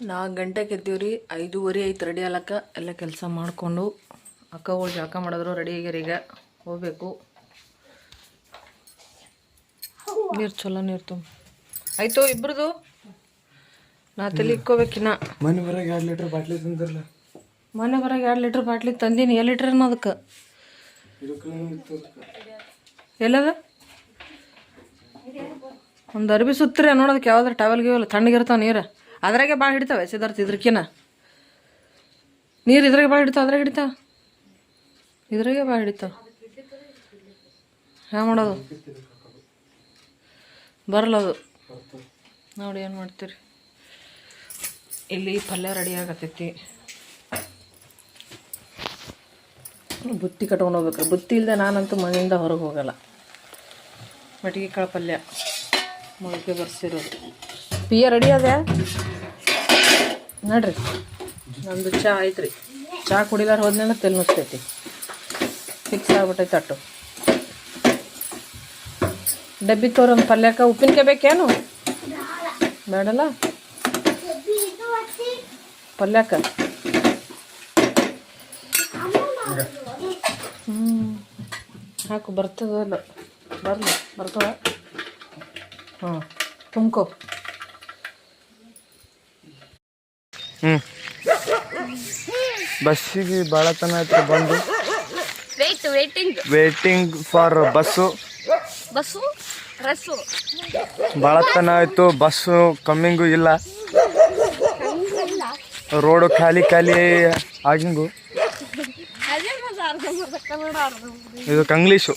4 ಗಂಟೆಗೆ ಎದ್ದೀವ್ರಿ. 5:30 ಆಯ್ತು ರೆಡಿ ಆಲಕ್ಕ. ಎಲ್ಲ ಕೆಲಸ ಮಾಡಿಕೊಂಡು ಅಕ್ಕಗಳು ಜಳಕ ಮಾಡಿದ್ರು, ರೆಡಿ ಆಗ್ಯಾರ. ಈಗ ಹೋಗ್ಬೇಕು. ನೀರು ಚಲೋ ನೀರು ತುಂಬ ಆಯಿತು ಇಬ್ರದು. ನಾ ತಲೆ ಇಕ್ಕೋಬೇಕಿನ್ನ. ಮನೆ ಬರಾಗ 2 ಲೀಟ್ರ್ ಬಾಟ್ಲಿ ತಂದಿರಲ್ಲ. ಮನೆ ಬರಾಗ 2 ಲೀಟ್ರ್ ಬಾಟ್ಲಿ ತಂದೀನಿ. 2 ಲೀಟ್ರ್ ಅದಕ್ಕೆ ಎಲ್ಲದ ಒಂದು ಅರ್ಬಿ ಸುತ್ತರಿ ನೋಡೋದಕ್ಕೆ. ಯಾವ್ದಾರು ಟವಲ್ಗೆ ಇಲ್ಲ, ತಣ್ಣಗಿರ್ತಾವೆ ನೀರು. ಅದ್ರಾಗೆ ಭಾಳ ಹಿಡಿತಾವೆ ಸಿದ್ಧಾರ್ಥ. ಇದ್ರಕಿನ ನೀರು ಇದ್ರಾಗೆ ಭಾಳ ಹಿಡಿತಾವೆ. ಅದ್ರಾಗೆ ಹಿಡಿತಾವೆ, ಇದ್ರಾಗೆ ಭಾಳ ಹಿಡಿತಾವೆ. ಹ್ಯಾಂಗ ಮಾಡೋದು ಬರಲ್ಲ ಅದು. ನೋಡಿ ಏನು ಮಾಡ್ತೀರಿ. ಇಲ್ಲಿ ಪಲ್ಯ ರೆಡಿ ಆಗತ್ತೈತಿ. ಬುತ್ತಿ ಕಟ್ಕೊಂಡು ಹೋಗ್ಬೇಕು. ಬುತ್ತಿ ಇಲ್ಲದೆ ನಾನಂತೂ ಮನೆಯಿಂದ ಹೊರಗೆ ಹೋಗಲ್ಲ. ಮಟಿಗೆ ಕಾಳು ಪಲ್ಯ ಮೊಳಕೆ ಬರ್ಸಿರೋದು. ಪಿಯ ರೆಡಿ ಅದೇ ನೋಡ್ರಿ. ನಮ್ಮದು ಚಹಾ ಐತ್ರಿ. ಚಹಾ ಕುಡಿಲಾರ ಹೋದ್ನೇನ ತೆಲ್ ನುಸ್ತೈತಿ. ಫಿಕ್ಸ್ ಆಗ್ಬಿಟ್ಟೈತೆ ಅಟ್ಟು. ಡಬ್ಬಿ ತೋರೊಂದು ಪಲ್ಯಕ್ಕೆ ಉಪ್ಪಿನಕಾಯಿ ಬೇಕೇನು? ಬೇಡಲ್ಲ ಪಲ್ಯಕ್ಕೆ. ಹಾಕು ಬರ್ತದಲ್ಲ. ಬರಲಿ ಬರ್ತದ. ಹಾಂ ತುಂಬ್ಕೋ. ಬಸ್ಸಿಗೆ ಭಾಳ ತನ ಆಯ್ತು ಬಂದು. Waiting for bus. ಭಾಳ ತನ ಆಯಿತು. ಬಸ್ಸು ಕಮ್ಮಿಂಗು ಇಲ್ಲ. ರೋಡು ಖಾಲಿ ಆಗಿಂಗು. ಇದು ಕಂಗ್ಲೀಷು.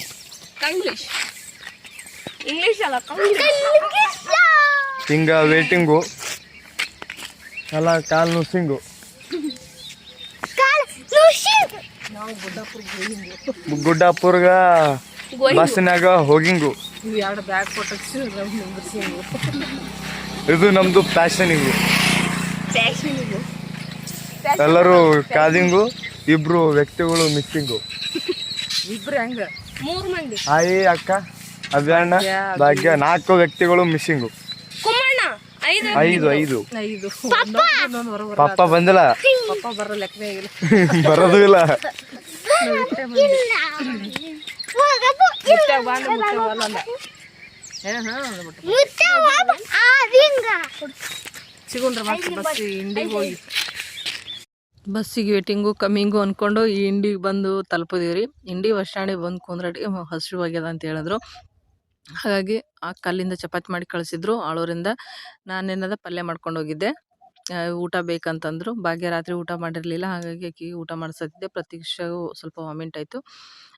ಹಿಂಗ ವೇಟಿಂಗು ಎಲ್ಲ ಕಾಲು ನುಸಿಂಗು. ಗುಡ್ಡಾಪುರ್ಗ ಬಸ್ಸಿನಾಗ ಹೋಗಿಂಗು. ಇದು ನಮ್ದು ಪ್ಯಾಷನಿಂಗು. ಎಲ್ಲರೂ ಕಾದಿಂಗು. 2 ವ್ಯಕ್ತಿಗಳು ಮಿಸ್ಸಿಂಗು. ಆಯಿ ಅಕ್ಕ ಅಭಿಯಣ್ಣ ಭಾಗ್ಯ 4 ವ್ಯಕ್ತಿಗಳು ಮಿಸ್ಸಿಂಗು. 5 ಪಪ್ಪ ಬಂದಿಲ್ಲ. ಬರೋದು ಇಲ್ಲ. ಬಸ್ಸಿಗೆ ವೇಟಿಂಗು ಕಮ್ಮಿಂಗು ಅಂದ್ಕೊಂಡು ಈ ಇಂಡಿಗೆ ಬಂದು ತಲುಪಿದೀವಿ. ಇಂಡಿ ಬಸ್ ಸ್ಟ್ಯಾಂಡಿಗೆ ಬಂದು ಕುಂದ್ರಟಿ ಹಸಿವಾಗ್ಯದ ಅಂತ ಹೇಳಿದ್ರು. ಹಾಗಾಗಿ ಆ ಕಲ್ಲಿಂದ ಚಪಾತಿ ಮಾಡಿ ಕಳಿಸಿದ್ರು ಆಳೂರಿಂದ. ನಾನೇನದ ಪಲ್ಯ ಮಾಡ್ಕೊಂಡು ಹೋಗಿದ್ದೆ. ಊಟ ಬೇಕಂತಂದ್ರು. ಭಾಗ್ಯ ರಾತ್ರಿ ಊಟ ಮಾಡಿರಲಿಲ್ಲ. ಹಾಗಾಗಿ ಆಕಿಗೆ ಊಟ ಮಾಡಿಸತ್ತಿದ್ದೆ. ಪ್ರತೀಕ್ಷೆಗೂ ಸ್ವಲ್ಪ ವಾಮಿಂಟ್ ಆಯಿತು.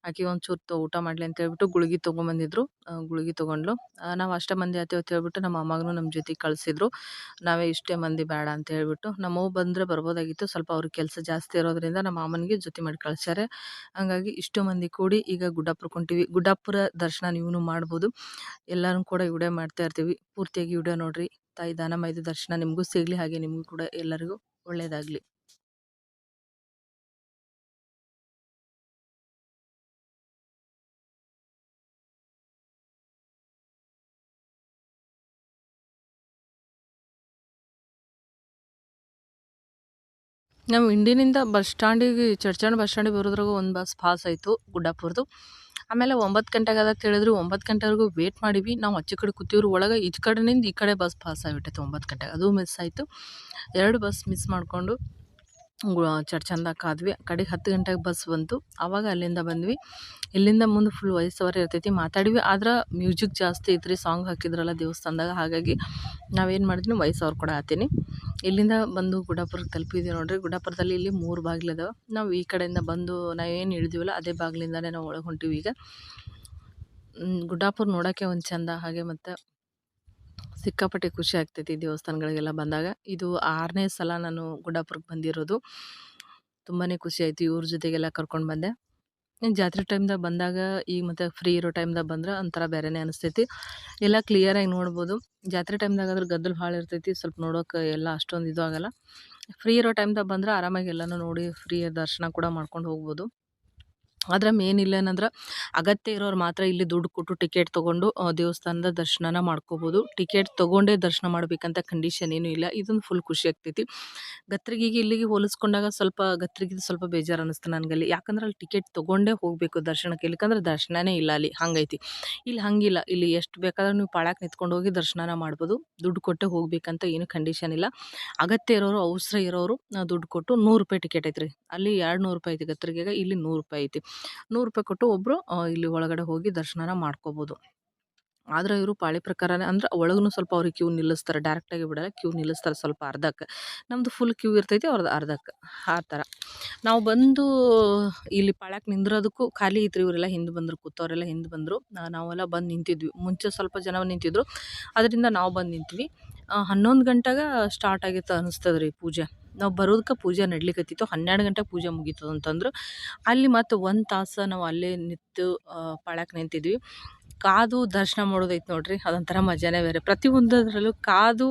ಆಕೆ ಒಂಚೂರು ಊಟ ಮಾಡಲಿ ಅಂತ ಹೇಳ್ಬಿಟ್ಟು ಗುಳಿಗೆ ತೊಗೊಂಬಂದಿದ್ರು. ಗುಳಿಗೆ ತೊಗೊಂಡ್ಲು. ನಾವು ಅಷ್ಟೇ ಮಂದಿ ಆತೇವೆ ಅಂತ ಹೇಳ್ಬಿಟ್ಟು ನಮ್ಮ ಅಮ್ಮಗೂ ನಮ್ಮ ಜೊತೆಗೆ ಕಳಿಸಿದ್ರು. ನಾವೇ ಇಷ್ಟೇ ಮಂದಿ ಬೇಡ ಅಂತ ಹೇಳ್ಬಿಟ್ಟು. ನಮ್ಮವ್ವ ಬಂದರೆ ಬರ್ಬೋದಾಗಿತ್ತು. ಸ್ವಲ್ಪ ಅವ್ರಿಗೆ ಕೆಲಸ ಜಾಸ್ತಿ ಇರೋದ್ರಿಂದ ನಮ್ಮ ಮಾಮನಿಗೆ ಜೊತೆ ಮಾಡಿ ಕಳಿಸ್ಯಾರೆ. ಹಂಗಾಗಿ ಇಷ್ಟು ಮಂದಿ ಕೂಡಿ ಈಗ ಗುಡ್ಡಾಪುರಕ್ಕೆ ಹೊಂಟೀವಿ. ಗುಡ್ಡಾಪುರ ದರ್ಶನ ನೀವು ಮಾಡ್ಬೋದು. ಎಲ್ಲರೂ ಕೂಡ ವಿಡಿಯೋ ಮಾಡ್ತಾ ಇರ್ತೀವಿ. ಪೂರ್ತಿಯಾಗಿ ವಿಡಿಯೋ ನೋಡ್ರಿ. ತಾಯಿ ದಾನಮಯದ ದರ್ಶನ ನಿಮಗೂ ಸಿಗಲಿ, ಹಾಗೆ ನಿಮಗೂ ಕೂಡ ಎಲ್ಲರಿಗೂ ಒಳ್ಳೆಯದಾಗಲಿ. ನಾವು ಇಂಡಿನಿಂದ ಬಸ್ ಸ್ಟ್ಯಾಂಡಿಗೆ ಚರ್ಚಣ್ಣ ಬಸ್ ಸ್ಟ್ಯಾಂಡಿಗೆ ಬರೋದ್ರಾಗ ಒಂದು ಬಸ್ ಪಾಸ್ ಆಯಿತು ಗುಡ್ಡಾಪುರದ್ದು. ಆಮೇಲೆ 9 ಗಂಟೆಗೆ ಅದ ಹೇಳಿದ್ರು. 9 ಗಂಟೆವರೆಗೂ ವೇಟ್ ಮಾಡಿವಿ. ನಾವು ಆಚೆ ಕಡೆ ಕೂತಿವ್ರು. ಒಳಗೆ ಈ ಕಡೆನಿಂದ ಈ ಕಡೆ ಬಸ್ ಪಾಸ್ ಆಗಿಬಿಟ್ಟೈತೆ 9 ಗಂಟೆಗೆ. ಅದು ಮಿಸ್ ಆಯಿತು. 2 ಬಸ್ ಮಿಸ್ ಮಾಡಿಕೊಂಡು ಚರ್ಚಂದಾಗ ಕಾದ್ವಿ. ಕಡೆಗೆ 10 ಗಂಟೆಗೆ ಬಸ್ ಬಂತು. ಆವಾಗ ಅಲ್ಲಿಂದ ಬಂದ್ವಿ. ಇಲ್ಲಿಂದ ಮುಂದೆ ಫುಲ್ ವಯಸ್ಸವರೆ ಇರ್ತೈತಿ. ಮಾತಾಡಿವಿ. ಆದ್ರೆ ಮ್ಯೂಸಿಕ್ ಜಾಸ್ತಿ ಐತ್ರಿ. ಸಾಂಗ್ ಹಾಕಿದ್ರಲ್ಲ ದೇವಸ್ಥಾನದಾಗ. ಹಾಗಾಗಿ ನಾವೇನು ಮಾಡಿದ್ವಿ, ವಯಸ್ಸವ್ರು ಕೂಡ ಆತೀನಿ. ಇಲ್ಲಿಂದ ಬಂದು ಗುಡ್ಡಾಪುರಕ್ಕೆ ತಲುಪಿದ್ವಿ ನೋಡ್ರಿ. ಗುಡ್ಡಾಪುರದಲ್ಲಿ ಇಲ್ಲಿ 3 ಬಾಗಿಲಿದಾವೆ. ನಾವು ಈ ಕಡೆಯಿಂದ ಬಂದು ನಾವೇನು ಇಳಿದೀವಲ್ಲ ಅದೇ ಬಾಗಿಲಿಂದನೇ ನಾವು ಒಳಗೆ ಹೊಂಟಿವಿ. ಈಗ ಗುಡ್ಡಾಪುರ ನೋಡೋಕ್ಕೆ ಒಂದು ಚಂದ. ಹಾಗೆ ಮತ್ತು ಸಿಕ್ಕಾಪಟ್ಟೆ ಖುಷಿ ಆಗ್ತೈತಿ ದೇವಸ್ಥಾನಗಳಿಗೆಲ್ಲ ಬಂದಾಗ. ಇದು 6ನೇ ಸಲ ನಾನು ಗುಡ್ಡಾಪುರಕ್ಕೆ ಬಂದಿರೋದು. ತುಂಬಾ ಖುಷಿ ಆಯಿತು. ಇವ್ರ ಜೊತೆಗೆಲ್ಲ ಕರ್ಕೊಂಡು ಬಂದೆ. ಜಾತ್ರೆ ಟೈಮ್ದಾಗ ಬಂದಾಗ ಈಗ ಮತ್ತು ಫ್ರೀ ಇರೋ ಟೈಮ್ದಾಗ ಬಂದ್ರೆ ಒಂಥರ ಬೇರೆನೇ ಅನಿಸ್ತೈತಿ. ಎಲ್ಲ ಕ್ಲಿಯರಾಗಿ ನೋಡ್ಬೋದು. ಜಾತ್ರೆ ಟೈಮ್ದಾಗ ಆದ್ರೆ ಗದ್ದಲ ಭಾಳ ಇರ್ತೈತಿ. ಸ್ವಲ್ಪ ನೋಡೋಕೆ ಎಲ್ಲ ಅಷ್ಟೊಂದು ಇದು ಆಗಲ್ಲ. ಫ್ರೀ ಇರೋ ಟೈಮ್ದಾಗ ಬಂದ್ರೆ ಆರಾಮಾಗಿ ಎಲ್ಲನೂ ನೋಡಿ ಫ್ರೀ ದರ್ಶನ ಕೂಡ ಮಾಡ್ಕೊಂಡು ಹೋಗ್ಬೋದು. ಆದ್ರೆ ಮೇನ್ ಇಲ್ಲೇನಂದ್ರೆ ಅಗತ್ಯ ಇರೋರು ಮಾತ್ರ ಇಲ್ಲಿ ದುಡ್ಡು ಕೊಟ್ಟು ಟಿಕೆಟ್ ತೊಗೊಂಡು ದೇವಸ್ಥಾನದ ದರ್ಶನನ ಮಾಡ್ಕೋಬೋದು. ಟಿಕೆಟ್ ತೊಗೊಂಡೇ ದರ್ಶನ ಮಾಡಬೇಕಂತ ಕಂಡೀಷನ್ ಏನೂ ಇಲ್ಲ. ಇದೊಂದು ಫುಲ್ ಖುಷಿ ಆಗ್ತೈತಿ. ಗತ್ರಿಗಿಗೆ ಇಲ್ಲಿಗೆ ಹೋಲಿಸ್ಕೊಂಡಾಗ ಸ್ವಲ್ಪ ಗತ್ರಿಗಿದು ಸ್ವಲ್ಪ ಬೇಜಾರು ಅನ್ನಿಸ್ತು ನನಗಲ್ಲಿ. ಯಾಕಂದ್ರೆ ಅಲ್ಲಿ ಟಿಕೆಟ್ ತೊಗೊಂಡೇ ಹೋಗಬೇಕು ದರ್ಶನಕ್ಕೆ. ಇಲ್ಲಕಂದ್ರೆ ದರ್ಶನನೇ ಇಲ್ಲ ಅಲ್ಲಿ, ಹಂಗೈತಿ. ಇಲ್ಲಿ ಹಂಗಿಲ್ಲ. ಇಲ್ಲಿ ಎಷ್ಟು ಬೇಕಾದ್ರೂ ನೀವು ಪಾಳ್ಯಕ್ಕೆ ನಿಂತ್ಕೊಂಡು ಹೋಗಿ ದರ್ಶನನ ಮಾಡ್ಬೋದು. ದುಡ್ಡು ಕೊಟ್ಟೇ ಹೋಗ್ಬೇಕಂತ ಏನು ಕಂಡೀಷನ್ ಇಲ್ಲ. ಅಗತ್ಯ ಇರೋರು, ಅವಸರ ಇರೋರು ದುಡ್ಡು ಕೊಟ್ಟು ₹100 ಟಿಕೆಟ್ ಐತ್ರಿ. ಅಲ್ಲಿ ₹200 ಐತಿ ಗತ್ರಿಗೆಗೆ, ಇಲ್ಲಿ ₹100 ಐತಿ. ₹100 ಕೊಟ್ಟು ಒಬ್ಬರು ಇಲ್ಲಿ ಒಳಗಡೆ ಹೋಗಿ ದರ್ಶನನ ಮಾಡ್ಕೋಬೋದು. ಆದ್ರೆ ಇವರು ಪಾಳಿ ಪ್ರಕಾರನೇ ಅಂದ್ರೆ ಒಳಗೂ ಸ್ವಲ್ಪ ಅವ್ರಿಗೆ ಕ್ಯೂ ನಿಲ್ಲಿಸ್ತಾರೆ. ಡೈರೆಕ್ಟಾಗಿ ಬಿಡಲ್ಲ, ಕ್ಯೂ ನಿಲ್ಲಿಸ್ತಾರೆ ಸ್ವಲ್ಪ ಅರ್ಧಕ್ಕೆ. ನಮ್ಮದು ಫುಲ್ ಕ್ಯೂ ಇರ್ತೈತಿ, ಅವ್ರದ್ದು ಅರ್ಧಕ್ಕೆ. ಆ ಥರ ನಾವು ಬಂದು ಇಲ್ಲಿ ಪಾಳ್ಯಕ್ಕೆ ನಿಂದ್ರೋದಕ್ಕೂ ಖಾಲಿ ಐತ್ರಿ. ಇವರೆಲ್ಲ ಹಿಂದೆ ಬಂದರು, ಕೂತವರೆಲ್ಲ ಹಿಂದೆ ಬಂದರು. ನಾವೆಲ್ಲ ಬಂದು ನಿಂತಿದ್ವಿ. ಮುಂಚೆ ಸ್ವಲ್ಪ ಜನ ನಿಂತಿದ್ರು, ಅದರಿಂದ ನಾವು ಬಂದು ನಿಂತ್ವಿ. 11 ಗಂಟೆಗೆ ಸ್ಟಾರ್ಟ್ ಆಗಿತ್ತು ಅನಿಸ್ತದೆ ರೀ ಪೂಜೆ. ನಾವು ಬರೋದಕ್ಕೆ ಪೂಜೆ ನಡ್ಲಿಕತ್ತಿತ್ತು. 12 ಗಂಟೆಗೆ ಪೂಜೆ ಮುಗೀತದೆ ಅಂತಂದ್ರು. ಅಲ್ಲಿ ಮತ್ತು 1 ತಾಸು ನಾವು ಅಲ್ಲೇ ನಿಂತು ಪಾಳ್ಯಕ್ಕೆ ನಿಂತಿದ್ವಿ. ಕಾದು ದರ್ಶನ ಮಾಡೋದೈತೆ ನೋಡ್ರಿ, ಅದೊಂಥರ ಮಜಾನೇ ಬೇರೆ. ಪ್ರತಿಯೊಂದರಲ್ಲೂ ಕಾದು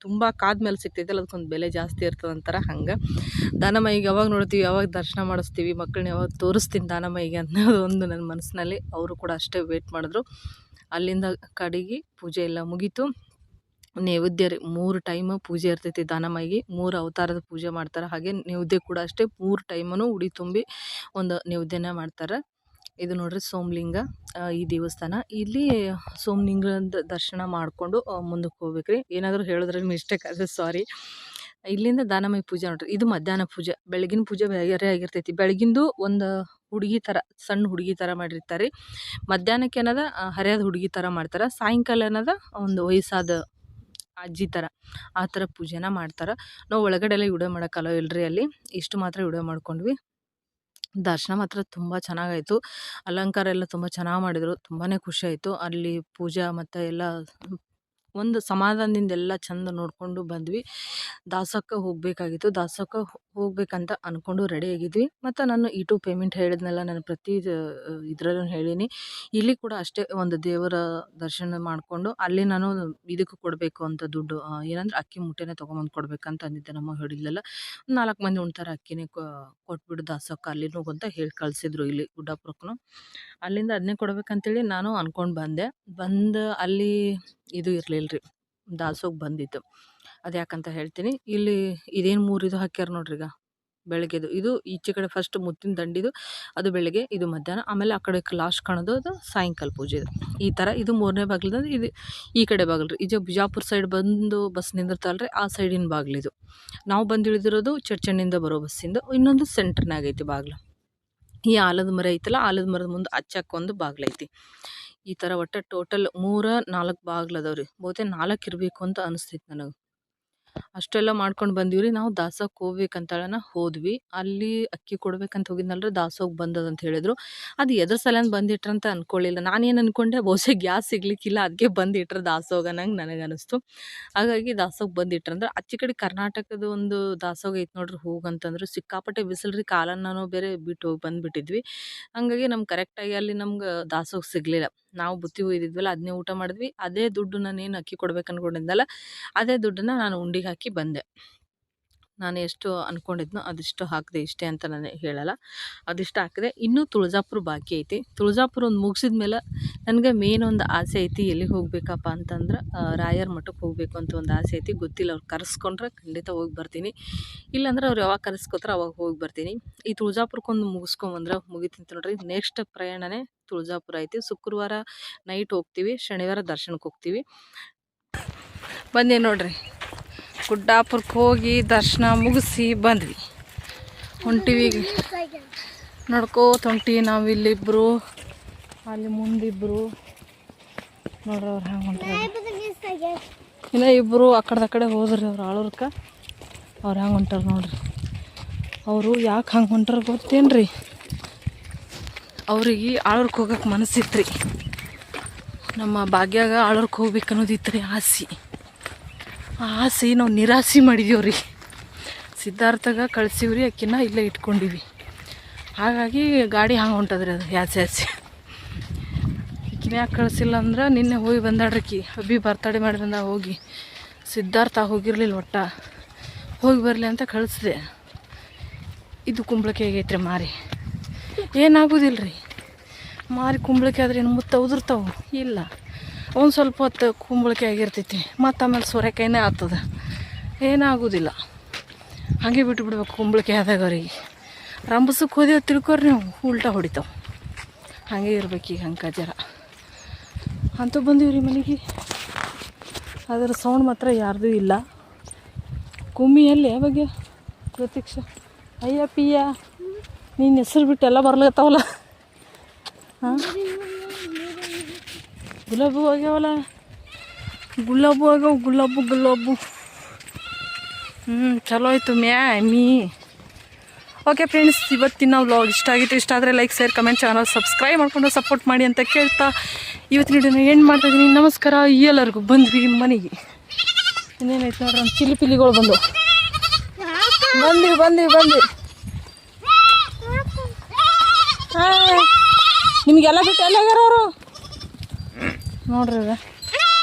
ತುಂಬ ಕಾದ್ಮೇಲೆ ಸಿಗ್ತೈತಲ್ಲ, ಅದಕ್ಕೊಂದು ಬೆಲೆ ಜಾಸ್ತಿ ಇರ್ತದೆ ಅಂತಾರೆ. ಹಂಗೆ ದಾನಮಯಿಗೆ ಯಾವಾಗ ನೋಡ್ತೀವಿ, ಯಾವಾಗ ದರ್ಶನ ಮಾಡಿಸ್ತೀವಿ, ಮಕ್ಕಳನ್ನ ಯಾವಾಗ ತೋರಿಸ್ತೀನಿ ದಾನಮಯಿಗೆ ಅನ್ನೋದು ಒಂದು ನನ್ನ ಮನಸ್ಸಿನಲ್ಲಿ. ಅವರು ಕೂಡ ಅಷ್ಟೇ ವೇಟ್ ಮಾಡಿದ್ರು. ಅಲ್ಲಿಂದ ಕಡೆಗೆ ಪೂಜೆ ಎಲ್ಲ ಮುಗೀತು. ನೈವೇದ್ಯ ರೀ, 3 ಟೈಮ್ ಪೂಜೆ ಇರ್ತೈತಿ ದಾನಮಯಿಗೆ. 3 ಅವತಾರದ ಪೂಜೆ ಮಾಡ್ತಾರೆ. ಹಾಗೆ ನೈವೇದ್ಯ ಕೂಡ ಅಷ್ಟೇ 3 ಟೈಮೂ ಉಡಿ ತುಂಬಿ ಒಂದು ನೈವೇದ್ಯನ ಮಾಡ್ತಾರೆ. ಇದು ನೋಡ್ರಿ ಸೋಮಲಿಂಗ ಈ ದೇವಸ್ಥಾನ. ಇಲ್ಲಿ ಸೋಮಲಿಂಗದ ದರ್ಶನ ಮಾಡಿಕೊಂಡು ಮುಂದಕ್ಕೆ ಹೋಗ್ಬೇಕ್ರಿ. ಏನಾದರೂ ಹೇಳಿದ್ರಲ್ಲಿ ಮಿಸ್ಟೇಕ್ ಆದರೆ ಸಾರಿ. ಇಲ್ಲಿಂದ ದಾನಮಯಿ ಪೂಜೆ ನೋಡ್ರಿ, ಇದು ಮಧ್ಯಾಹ್ನ ಪೂಜೆ. ಬೆಳಗಿನ ಪೂಜೆ ಬೇರೆ ಆಗಿರ್ತೈತಿ. ಬೆಳಗಿಂದು ಒಂದು ಹುಡುಗಿ ಥರ, ಸಣ್ಣ ಹುಡುಗಿ ಥರ ಮಾಡಿರ್ತಾರೆ. ಮಧ್ಯಾಹ್ನಕ್ಕೆ ಏನದ ಹರಿಯಾದ ಹುಡುಗಿ ಥರ ಮಾಡ್ತಾರೆ. ಸಾಯಂಕಾಲ ಏನದ ಒಂದು ವಯಸ್ಸಾದ ಅಜ್ಜಿ ಥರ, ಆ ಥರ ಪೂಜೆನ ಮಾಡ್ತಾರೆ. ನಾವು ಒಳಗಡೆ ಎಲ್ಲ ವಿಡಿಯೋ ಮಾಡೋಕ್ಕಲ್ಲ ಇಲ್ರಿ, ಅಲ್ಲಿ ಇಷ್ಟು ಮಾತ್ರ ವಿಡಿಯೋ ಮಾಡ್ಕೊಂಡ್ವಿ. ದರ್ಶನ ಮಾತ್ರ ತುಂಬ ಚೆನ್ನಾಗಾಯಿತು. ಅಲಂಕಾರ ಎಲ್ಲ ತುಂಬ ಚೆನ್ನಾಗಿ ಮಾಡಿದರು. ತುಂಬಾ ಖುಷಿ ಆಯಿತು. ಅಲ್ಲಿ ಪೂಜಾ ಮತ್ತು ಎಲ್ಲ ಒಂದು ಸಮಾಧಾನದಿಂದ ಎಲ್ಲ ಚಂದ ನೋಡಿಕೊಂಡು ಬಂದ್ವಿ. ದಾಸೋಹಕ್ಕೆ ಹೋಗಬೇಕಾಗಿತ್ತು. ದಾಸೋಹಕ್ಕೆ ಹೋಗ್ಬೇಕಂತ ಅಂದ್ಕೊಂಡು ರೆಡಿ ಆಗಿದ್ವಿ. ಮತ್ತು ನಾನು ಯೂಟ್ಯೂಬ್ ಪೇಮೆಂಟ್ ಹೇಳಿದ್ನಲ್ಲ, ನಾನು ಪ್ರತಿ ಇದರಲ್ಲೂ ಹೇಳೀನಿ. ಇಲ್ಲಿ ಕೂಡ ಅಷ್ಟೇ ಒಂದು ದೇವರ ದರ್ಶನ ಮಾಡಿಕೊಂಡು ಅಲ್ಲಿ ನಾನು ಇದಕ್ಕೆ ಕೊಡಬೇಕು ಅಂತ ದುಡ್ಡು, ಏನಂದ್ರೆ ಅಕ್ಕಿ ಮೂಟೆನೇ ತೊಗೊಂಬಂದು ಕೊಡ್ಬೇಕಂತ ಅಂದಿದ್ದೆ. ನಮ್ಮ ಹೇಳಿದ್ಲಲ್ಲ, 4 ಮಂದಿ ಉಣ್ತಾರೆ ಅಕ್ಕಿನೇ ಕೊಟ್ಬಿಡು ದಾಸೋಹಕ್ಕೆ ಅಲ್ಲಿನೂ ಅಂತ ಹೇಳಿ ಕಳಿಸಿದ್ರು. ಇಲ್ಲಿ ಗುಡ್ಡಾಪುರಕ್ಕೂ ಅಲ್ಲಿಂದ ಅದನ್ನೇ ಕೊಡ್ಬೇಕಂತೇಳಿ ನಾನು ಅಂದ್ಕೊಂಡು ಬಂದೆ. ಅಲ್ಲಿ ಇದು ಇರಲಿಲ್ಲ ರೀ, ದಾಸೋಹಕ್ಕೆ ಬಂದಿತ್ತು. ಅದು ಯಾಕಂತ ಹೇಳ್ತೀನಿ. ಇಲ್ಲಿ ಇದೇನು 3 ಇದು ಹಾಕ್ಯಾರ ನೋಡ್ರಿ. ಈಗ ಬೆಳಗ್ಗೆದು ಇದು ಈಚೆ ಕಡೆ ಫಸ್ಟ್ ಮುತ್ತಿನ ದಂಡಿದು ಅದು ಬೆಳಗ್ಗೆ, ಇದು ಮಧ್ಯಾಹ್ನ, ಆಮೇಲೆ ಆ ಕಡೆ ಲಾಸ್ಟ್ ಕಾಣೋದು ಅದು ಸಾಯಂಕಾಲ ಪೂಜೆ. ಈ ಥರ ಇದು 3ನೇ ಬಾಗಿಲು. ಇದು ಈ ಕಡೆ ಬಾಗಿಲು ರೀ. ಇದು ಬಿಜಾಪುರ ಸೈಡ್ ಬಂದು ಬಸ್ ನಿಂದಿರ್ತಾವಲ್ರಿ, ಆ ಸೈಡಿನ ಬಾಗಿಲಿದು. ನಾವು ಬಂದು ಇಳಿದಿರೋದು ಚರ್ಚಣ್ಣಿಂದ ಬರೋ ಬಸ್ಸಿಂದ. ಇನ್ನೊಂದು ಸೆಂಟ್ರ್ನಾಗ ಐತಿ ಬಾಗಿಲು. ಈ ಆಲದ ಮರ ಐತಲ್ಲ, ಆಲದ ಮರದ ಮುಂದೆ ಅಚ್ಚಕ್ಕೊಂದು ಬಾಗಿಲು ಐತಿ. ಈ ಥರ ಒಟ್ಟು ಟೋಟಲ್ 3-4 ಬಾಗಿಲು ಅದಾವೆ ರೀ. ಬಹುತೇಕ 4 ಇರಬೇಕು ಅಂತ ಅನಿಸ್ತೈತಿ ನನಗೆ. ಅಷ್ಟೆಲ್ಲ ಮಾಡ್ಕೊಂಡು ಬಂದೀವಿ. ನಾವು ದಾಸೋಹಕ್ಕೆ ಹೋಗ್ಬೇಕಂತೇಳನ ಹೋದ್ವಿ. ಅಲ್ಲಿ ಅಕ್ಕಿ ಕೊಡ್ಬೇಕಂತ ಹೋಗಿದ್ನಲ್ರಿ, ದಾಸೋಹಕ್ಕೆ ಬಂದದಂತ ಹೇಳಿದ್ರು. ಅದು ಎದ್ರ ಸಲಂದ ಬಂದಿಟ್ರಂತ ಅಂದ್ಕೊಳ್ಳಿಲ್ಲ. ನಾನೇನು ಅಂದ್ಕೊಂಡೆ, ಬಹುಶಃ ಗ್ಯಾಸ್ ಸಿಗ್ಲಿಕ್ಕಿಲ್ಲ, ಅದಕ್ಕೆ ಬಂದಿಟ್ರೆ ದಾಸೋಹ ನಂಗೆ ನನಗನ್ನಿಸ್ತು. ಹಾಗಾಗಿ ದಾಸೋಹಕ್ಕೆ ಬಂದಿಟ್ರಂದ್ರೆ. ಆಚೆ ಕಡೆ ಕರ್ನಾಟಕದ ಒಂದು ದಾಸೋಹ ಐತೆ ನೋಡ್ರಿ, ಹೋಗಂತಂದ್ರೆ ಸಿಕ್ಕಾಪಟ್ಟೆ ಬಿಸಿಲು ರೀ. ಕಾಲನ್ನು ಬೇರೆ ಬಿಟ್ಟು ಹೋಗಿ ಬಂದುಬಿಟ್ಟಿದ್ವಿ. ಹಾಗಾಗಿ ನಮ್ಗೆ ಕರೆಕ್ಟಾಗಿ ಅಲ್ಲಿ ನಮ್ಗೆ ದಾಸೋಹ ಸಿಗಲಿಲ್ಲ. ನಾವು ಬುತ್ತಿ ಒಯ್ದಿದ್ವಲ್ಲ, ಅದನ್ನೇ ಊಟ ಮಾಡಿದ್ವಿ. ಅದೇ ದುಡ್ಡು ನಾನೇನು ಅಕ್ಕಿ ಕೊಡ್ಬೇಕು ಅನ್ಕೊಂಡಿದ್ದಲ್ಲ, ಅದೇ ದುಡ್ಡನ್ನ ನಾನು ಉಂಡಿಗೆ ಹಾಕಿ ಬಂದೆ. ನಾನು ಎಷ್ಟು ಅಂದ್ಕೊಂಡಿದ್ನೋ ಅದಿಷ್ಟು ಹಾಕಿದೆ. ಇಷ್ಟೇ ಅಂತ ನಾನು ಹೇಳಲ್ಲ, ಅದಿಷ್ಟು ಹಾಕಿದೆ. ಇನ್ನೂ ತುಳಜಾಪುರ ಬಾಕಿ ಐತಿ. ತುಳಜಾಪುರ ಒಂದು ಮುಗಿಸಿದ ಮೇಲೆ ನನಗೆ ಮೇನ್ ಒಂದು ಆಸೆ ಐತಿ. ಎಲ್ಲಿಗೆ ಹೋಗ್ಬೇಕಪ್ಪ ಅಂತಂದ್ರೆ ರಾಯರ ಮಠಕ್ಕೆ ಹೋಗಬೇಕು ಅಂತ ಒಂದು ಆಸೆ ಐತಿ. ಗೊತ್ತಿಲ್ಲ, ಅವ್ರು ಕರೆಸ್ಕೊಂಡ್ರೆ ಖಂಡಿತ ಹೋಗಿ ಬರ್ತೀನಿ. ಇಲ್ಲಾಂದ್ರೆ ಅವ್ರು ಯಾವಾಗ ಕರೆಸ್ಕೊತಾರೆ ಅವಾಗ ಹೋಗಿ ಬರ್ತೀನಿ. ಈ ತುಳಜಾಪುರಕ್ಕೊಂದು ಮುಗಿಸ್ಕೊಂಬಂದ್ರೆ ಮುಗಿತಿಂತ ನೋಡ್ರಿ. ನೆಕ್ಸ್ಟ್ ಪ್ರಯಾಣನೇ ತುಳಜಾಪುರ ಐತಿ. ಶುಕ್ರವಾರ ನೈಟ್ ಹೋಗ್ತೀವಿ, ಶನಿವಾರ ದರ್ಶನಕ್ಕೆ ಹೋಗ್ತೀವಿ. ಬಂದೆ ನೋಡ್ರಿ, ಗುಡ್ಡಾಪುರಕ್ಕೆ ಹೋಗಿ ದರ್ಶನ ಮುಗಿಸಿ ಬಂದ್ವಿ. ಹೊಂಟಿವಿ ನಡ್ಕೋತ ಹೊಂಟಿವಿ. ನಾವು ಇಲ್ಲಿಬ್ಬರು, ಅಲ್ಲಿ ಮುಂದಿಬ್ಬರು ನೋಡ್ರಿ. ಅವ್ರು ಹ್ಯಾಂಗೆ ಹೊಂಟಾರ. ಇನ್ನು ಇಬ್ಬರು ಆ ಕಡೆ ಹೋದ್ರಿ. ಅವ್ರು ಆಳೂರ್ಕ ಅವ್ರು ಹ್ಯಾಂಗೆ ಹೊಂಟಾರ ನೋಡ್ರಿ. ಅವರು ಯಾಕೆ ಹಂಗೆ ಹೊಂಟಾರ ಗೊತ್ತೇನ್ರಿ? ಅವ್ರಿಗೆ ಆಳೂರ್ಗೆ ಹೋಗಕ್ಕೆ ಮನಸ್ಸಿತ್ತು ರೀ. ನಮ್ಮ ಭಾಗ್ಯಾಗ ಆಳೂರ್ಗೆ ಹೋಗ್ಬೇಕು ಅನ್ನೋದಿತ್ತು ರೀ ಆಸೆ. ಆ ಆಸೆ ನಾವು ನಿರಾಸೆ ಮಾಡಿದೀವ್ರಿ. ಸಿದ್ಧಾರ್ಥಗ ಕಳ್ಸಿವ್ರಿ, ಅಕ್ಕಿನ ಇಲ್ಲೇ ಇಟ್ಕೊಂಡಿವಿ. ಹಾಗಾಗಿ ಗಾಡಿ ಹಂಗೆ ಹೊಂಟದ್ರಿ. ಅದು ಯಾಸೆ ಈಕಿನ ಯಾಕೆ ಕಳಿಸಿಲ್ಲ ಅಂದ್ರೆ, ನಿನ್ನೆ ಹೋಗಿ ಬಂದಾಡ್ರಿಕಿ ಅಬ್ಬಿ ಬರ್ತಡೇ ಮಾಡಿ ಬಂದಾಗ ಹೋಗಿ. ಸಿದ್ಧಾರ್ಥ ಹೋಗಿರ್ಲಿಲ್ಲ, ಒಟ್ಟ ಹೋಗಿ ಬರಲಿ ಅಂತ ಕಳಿಸ್ದೆ. ಇದು ಕುಂಬಳಕಾಯಿ ಆಗೈತ್ರಿ ಮಾರಿ. ಏನಾಗೋದಿಲ್ಲ ರೀ. ಮಾರಿ ಕುಂಬಳಕಾಯಿ ಆದ್ರೆ ಏನು ಮುತ್ತ ಉದುರ್ತಾವೆ ಇಲ್ಲ. ಒಂದು ಸ್ವಲ್ಪ ಹೊತ್ತು ಕುಂಬಳಕಾಯಿ ಆಗಿರ್ತೈತಿ, ಮತ್ತು ಆಮೇಲೆ ಸೋರೆಕಾಯಿನೇ ಆಗ್ತದೆ, ಏನಾಗೋದಿಲ್ಲ. ಹಾಗೆ ಬಿಟ್ಟು ಬಿಡ್ಬೇಕು ಕುಂಬಳಕಾಯಿ ಆದಾಗ ಅವ್ರಿಗೆ. ರಂಬಸಕ್ಕೆ ಹೋದೇವು ತಿಳ್ಕೊರಿ ನೀವು, ಉಲ್ಟಾ ಹೊಡಿತಾವೆ. ಹಾಗೆ ಇರ್ಬೇಕು ಈಗ ಹಂಗೆ ಜರ ಅಂತೂ ಬಂದೀವ್ರಿ ಮನೆಗೆ. ಅದರ ಸೌಂಡ್ ಮಾತ್ರ ಯಾರ್ದೂ ಇಲ್ಲ. ಕುಮ್ಮಿಯಲ್ಲಿ ಬಗ್ಗೆ ಪ್ರತೀಕ್ಷಾ ಅಯ್ಯಪ್ಪಿಯ ನಿನ್ನ ಹೆಸರು ಬಿಟ್ಟು ಎಲ್ಲ ಬರ್ಲತ್ತಾವಲ್ಲ. ಹಾಂ ಗುಲಾಬು ಆಗ್ಯಾವಲ್ಲ, ಗುಲಾಬು ಆಗ್ಯಾವ, ಗುಲಾಬು. ಚಲೋ ಆಯಿತು ಮೀ. ಓಕೆ ಫ್ರೆಂಡ್ಸ್, ಇವತ್ತಿನ ವ್ಲಾಗ್ ಇಷ್ಟ ಆಗಿತ್ತು. ಇಷ್ಟ ಆದರೆ like, share, comment, channel subscribe ಮಾಡಿಕೊಂಡು ಸಪೋರ್ಟ್ ಮಾಡಿ ಅಂತ ಕೇಳ್ತಾ ಇವತ್ತಿನ ವಿಡಿಯೋನ ಏನು ಮಾಡ್ತಾಯಿದ್ದೀನಿ. ನಮಸ್ಕಾರ ಎಲ್ಲರಿಗೂ. ಬಂದ್ವಿ ಮನೆಗೆ. ಇನ್ನೇನಾಯ್ತು ನೋಡ್ರಿ, ನಮ್ಮ ಚಿಲಿಪಿಲಿಗಳು ಬಂದು ಬಂದ್ವಿ. ಹಾಂ, ನಿಮಗೆಲ್ಲ ಬಿಟ್ಟು ಎಲ್ಲ ಆಗ್ಯಾರ ಅವರು ನೋಡ್ರಿ.